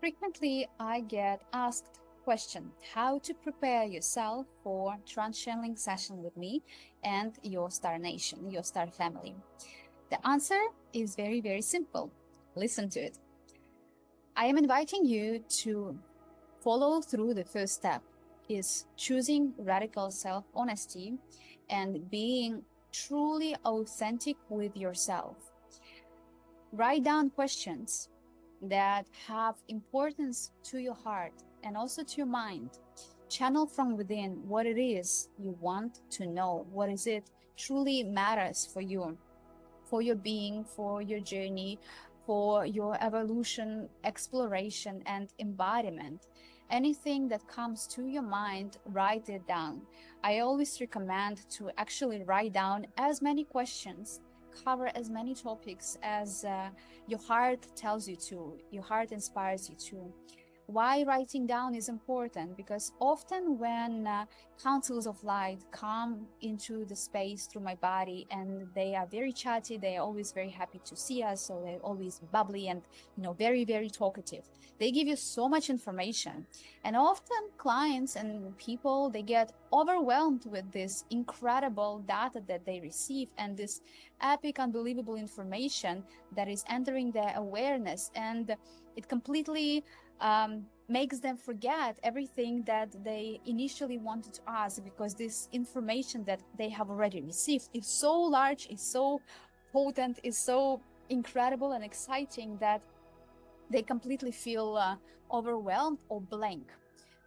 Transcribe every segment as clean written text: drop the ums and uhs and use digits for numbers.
Frequently, I get asked question how to prepare yourself for trance channeling session with me and your star nation, your star family. The answer is very, very simple. Listen to it. I am inviting you to follow through the first step is choosing radical self-honesty and being truly authentic with yourself. Write down questions that have importance to your heart and also to your mind. Channel from within what it is you want to know, what is it truly matters for your being, for your journey, for your evolution, exploration, and embodiment. Anything that comes to your mind, write it down. I always recommend to actually write down as many questions, cover as many topics as your heart tells you to, your heart inspires you to. Why writing down is important? Because often when councils of light come into the space through my body and they are very chatty, they are always very happy to see us, so they're always bubbly and very, very talkative. They give you so much information, and often clients and people, they get overwhelmed with this incredible data that they receive and this epic, unbelievable information that is entering their awareness, and it completely makes them forget everything that they initially wanted to ask, because this information that they have already received is so large, is so potent, is so incredible and exciting that they completely feel overwhelmed or blank.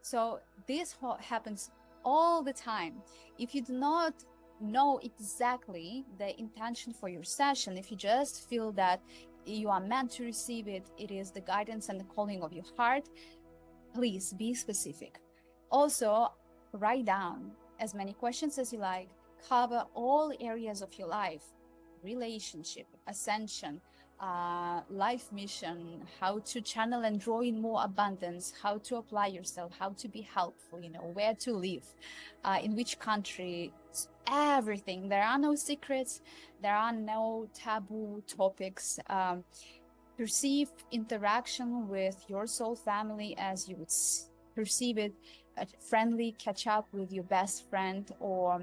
So this happens all the time. If you do not know exactly the intention for your session, if you just feel that you are meant to receive it, it is the guidance and the calling of your heart, please be specific. Also, write down as many questions as you like, cover all areas of your life: relationship, ascension, life mission, how to channel and draw in more abundance, how to apply yourself, how to be helpful, where to live, in which country, everything. There are no secrets, there are no taboo topics. Perceive interaction with your soul family as you would perceive it, a friendly catch up with your best friend or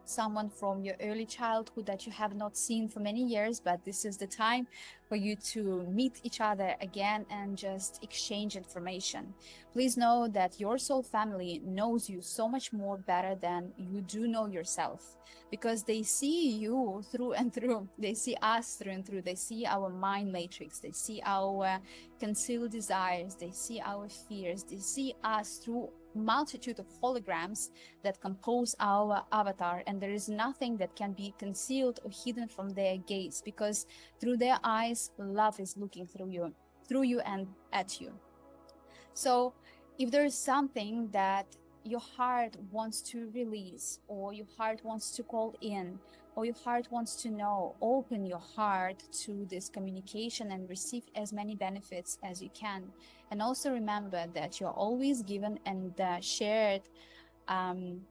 someone from your early childhood that you have not seen for many years, but this is the time for you to meet each other again and just exchange information. Please know that your soul family knows you so much more better than you do know yourself, because they see you through and through. They see us through and through. They see our mind matrix. They see our concealed desires. They see our fears. They see us through multitude of holograms that compose our avatar, and there is nothing that can be concealed or hidden from their gaze, because through their eyes love is looking through you and at you. So if there is something that your heart wants to release, or your heart wants to call in, or your heart wants to know, open your heart to this communication and receive as many benefits as you can. And also remember that you're always given and shared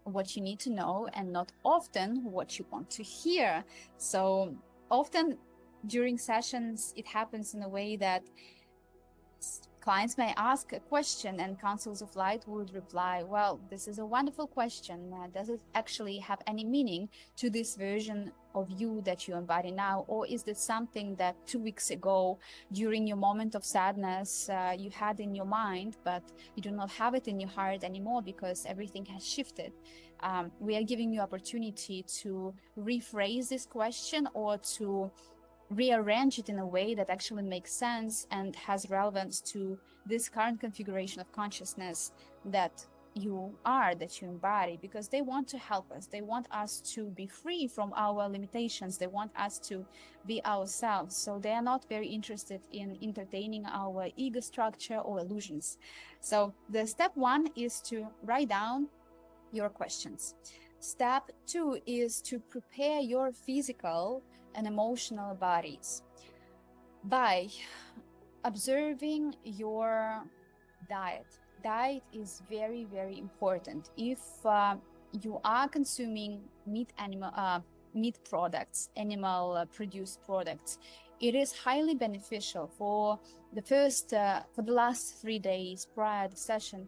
what you need to know, and not often what you want to hear. So often during sessions, it happens in a way that clients may ask a question and councils of light would reply, well, this is a wonderful question. Does it actually have any meaning to this version of you that you embody now? Or is this something that 2 weeks ago, during your moment of sadness, you had in your mind, but you do not have it in your heart anymore because everything has shifted? We are giving you opportunity to rephrase this question or to rearrange it in a way that actually makes sense and has relevance to this current configuration of consciousness that you are, that you embody, because they want to help us. They want us to be free from our limitations. They want us to be ourselves. So they are not very interested in entertaining our ego structure or illusions. So the step 1 is to write down your questions. Step 2 is to prepare your physical and emotional bodies by observing your diet. Diet is very, very important. If you are consuming meat products, animal produced products it is highly beneficial for the last 3 days prior to the session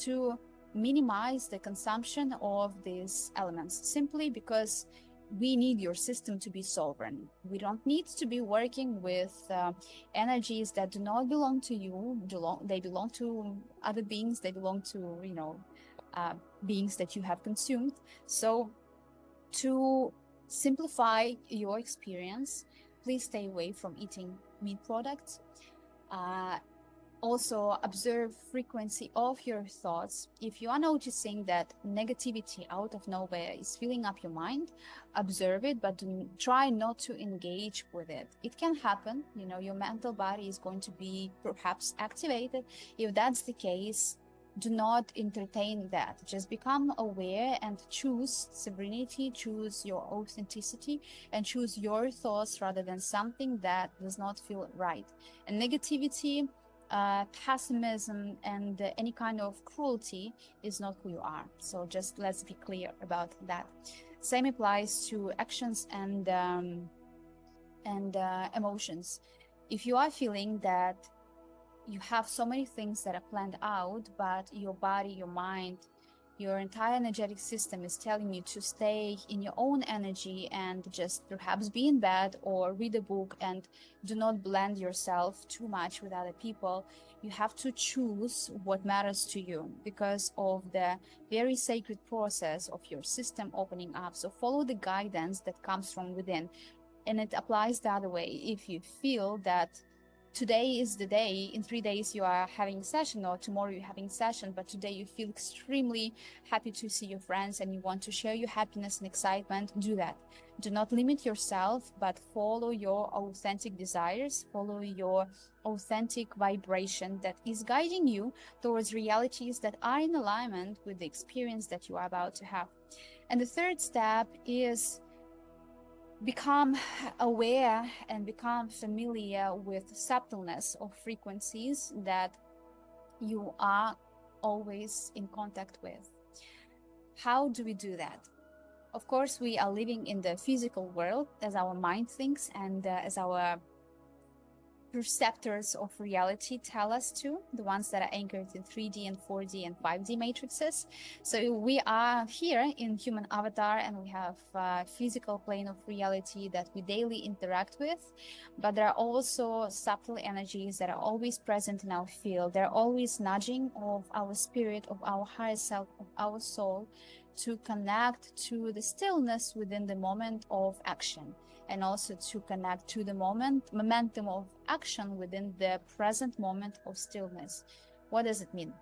to minimize the consumption of these elements, simply because we need your system to be sovereign. We don't need to be working with energies that do not belong to you. They belong to other beings. They belong to, beings that you have consumed. So to simplify your experience, please stay away from eating meat products. Also observe frequency of your thoughts. If you are noticing that negativity out of nowhere is filling up your mind, observe it, but try not to engage with it. It can happen, your mental body is going to be perhaps activated. If that's the case, do not entertain that. Just become aware and choose sovereignty, choose your authenticity, and choose your thoughts rather than something that does not feel right. And negativity, pessimism, and any kind of cruelty is not who you are. So just let's be clear about that. Same applies to actions and emotions. If you are feeling that you have so many things that are planned out, but your body, your mind, your entire energetic system is telling you to stay in your own energy and just perhaps be in bed or read a book and do not blend yourself too much with other people, you have to choose what matters to you because of the very sacred process of your system opening up. So follow the guidance that comes from within. And it applies the other way. If you feel that today is the day, in 3 days you are having a session, or tomorrow you're having a session, but today you feel extremely happy to see your friends and you want to share your happiness and excitement, do that. Do not limit yourself, but follow your authentic desires, follow your authentic vibration that is guiding you towards realities that are in alignment with the experience that you are about to have. And the third step is become aware and become familiar with subtleness of frequencies that you are always in contact with. How do we do that? Of course, we are living in the physical world as our mind thinks and as our perceptors of reality tell us to, the ones that are anchored in 3D and 4D and 5D matrices. So we are here in human avatar and we have a physical plane of reality that we daily interact with, but there are also subtle energies that are always present in our field. They're always nudging of our spirit, of our higher self, of our soul to connect to the stillness within the moment of action, and also to connect to the momentum of action within the present moment of stillness. What does it mean?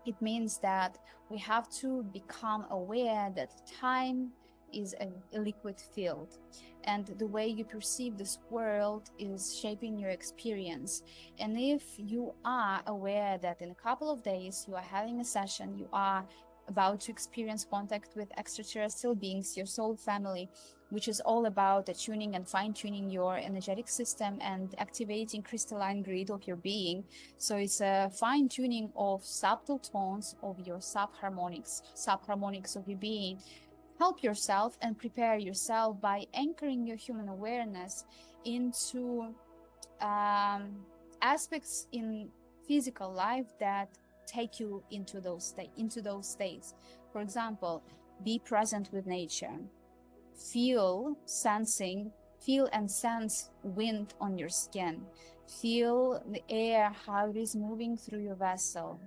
It means that we have to become aware that time is a liquid field, and the way you perceive this world is shaping your experience. And if you are aware that in a couple of days you are having a session, you are about to experience contact with extraterrestrial beings, your soul family, which is all about attuning and fine-tuning your energetic system and activating crystalline grid of your being. So it's a fine-tuning of subtle tones of your subharmonics of your being. Help yourself and prepare yourself by anchoring your human awareness into aspects in physical life that take you into those states. For example, be present with nature. Feel and sense wind on your skin. Feel the air, how it is moving through your vessel.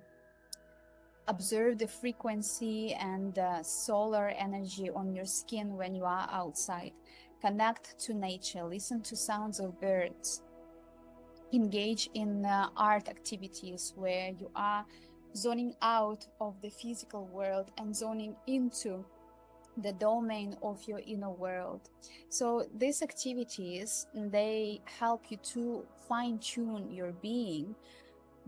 Observe the frequency and solar energy on your skin when you are outside. Connect to nature. Listen to sounds of birds. Engage in art activities where you are zoning out of the physical world and zoning into the domain of your inner world. So these activities, they help you to fine-tune your being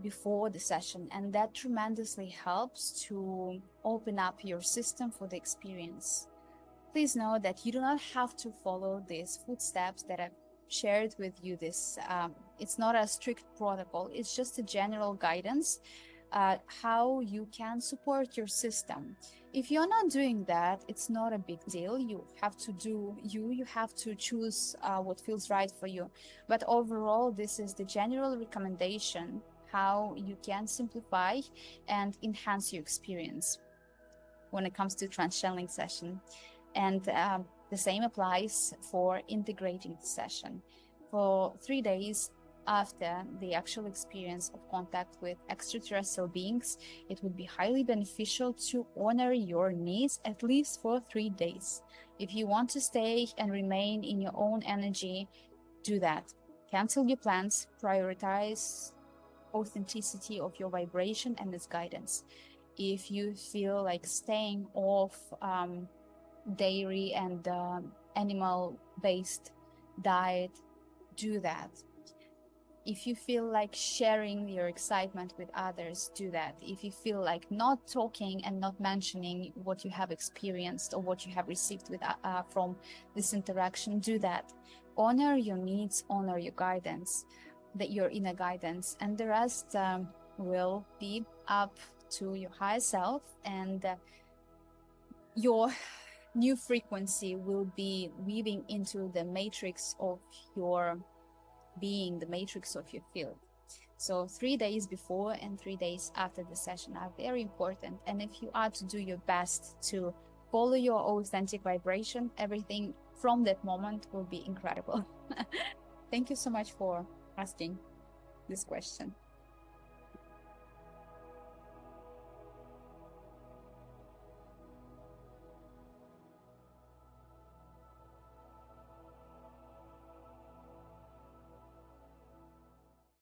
before the session, and that tremendously helps to open up your system for the experience. Please know that you do not have to follow these footsteps that I've shared with you. It's not a strict protocol, it's just a general guidance how you can support your system. If you're not doing that, it's not a big deal. You have to do you have to choose what feels right for you. But overall, this is the general recommendation how you can simplify and enhance your experience when it comes to trance channeling session. And the same applies for integrating the session. For 3 days after the actual experience of contact with extraterrestrial beings, it would be highly beneficial to honor your needs at least for 3 days. If you want to stay and remain in your own energy, do that. Cancel your plans, prioritize authenticity of your vibration and its guidance. If you feel like staying off dairy and animal based diet, do that. If you feel like sharing your excitement with others, do that. If you feel like not talking and not mentioning what you have experienced or what you have received from this interaction, do that. Honor your needs, honor your guidance, that your inner guidance, and the rest will be up to your higher self, and your new frequency will be weaving into the matrix of your being, the matrix of your field. So 3 days before and 3 days after the session are very important. And if you are to do your best to follow your authentic vibration, everything from that moment will be incredible. Thank you so much for asking this question.